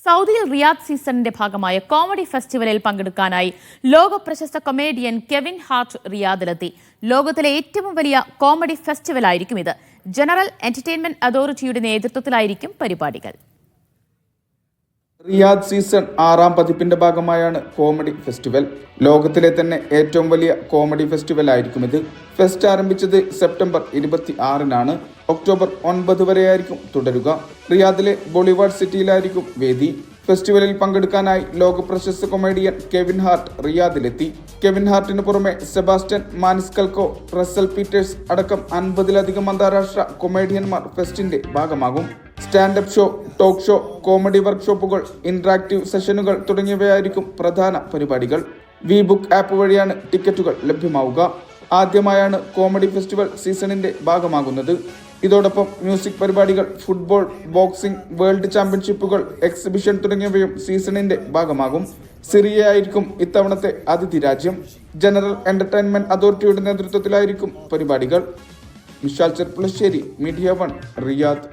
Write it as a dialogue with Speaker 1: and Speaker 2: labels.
Speaker 1: സൗദിയിൽ റിയാദ് സീസണിന്റെ ഭാഗമായ കോമഡി ഫെസ്റ്റിവലിൽ പങ്കെടുക്കാനായി ലോക പ്രശസ്ത കൊമേഡിയൻ കെവിൻ ഹാർട്ട് റിയാദിലെത്തി. ലോകത്തിലെ ഏറ്റവും വലിയ കോമഡി ഫെസ്റ്റിവലായിരിക്കും ഇത്. ജനറൽ എന്റർടൈൻമെന്റ് അതോറിറ്റിയുടെ നേതൃത്വത്തിലായിരിക്കും പരിപാടികൾ.
Speaker 2: റിയാദ് സീസൺ 6ാം പതിപ്പിന്റെ ഭാഗമായാണ് കോമഡി ഫെസ്റ്റിവൽ. ലോകത്തിലെ തന്നെ ഏറ്റവും വലിയ കോമഡി ഫെസ്റ്റിവൽ ആയിരിക്കും ഇത്. ഫെസ്റ്റ് ആരംഭിച്ചത് സെപ്റ്റംബർ 26-നാണ്. ഒക്ടോബർ 9 വരെയായിരിക്കും തുടരുക. റിയാദിലെ ബോളിവുഡ് സിറ്റിയിലായിരിക്കും വേദി. ഫെസ്റ്റിവലിൽ പങ്കെടുക്കാനായി ലോക പ്രശസ്ത കൊമേഡിയൻ കെവിൻ ഹാർട്ട് റിയാദിലെത്തി. കെവിൻ ഹാർട്ടിന് പുറമെ സെബാസ്റ്റ്യൻ മാനിസ്കൽക്കോ, റസൽ പീറ്റേഴ്സ് അടക്കം 50-ലധികം അന്താരാഷ്ട്ര കൊമേഡിയന്മാർ ഫെസ്റ്റിന്റെ ഭാഗമാകും. Stand up show, talk show, comedy വർക്ക്ഷോപ്പുകൾ, ഇന്ററാക്റ്റീവ് സെഷനുകൾ തുടങ്ങിയവയായിരിക്കും പ്രധാന പരിപാടികൾ. വി ബുക്ക് ആപ്പ് വഴിയാണ് ടിക്കറ്റുകൾ ലഭ്യമാവുക. ആദ്യമായാണ് കോമഡി ഫെസ്റ്റിവൽ സീസണിന്റെ ഭാഗമാകുന്നത്. ഇതോടൊപ്പം മ്യൂസിക് പരിപാടികൾ, ഫുട്ബോൾ, ബോക്സിംഗ്, വേൾഡ് ചാമ്പ്യൻഷിപ്പുകൾ, എക്സിബിഷൻ തുടങ്ങിയവയും സീസണിന്റെ ഭാഗമാകും. സിറിയയായിരിക്കും ഇത്തവണത്തെ അതിഥി രാജ്യം. ജനറൽ എന്റർടൈൻമെന്റ് അതോറിറ്റിയുടെ നേതൃത്വത്തിലായിരിക്കും പരിപാടികൾ. Mishal Cherpulassery, media 1, Riyadh.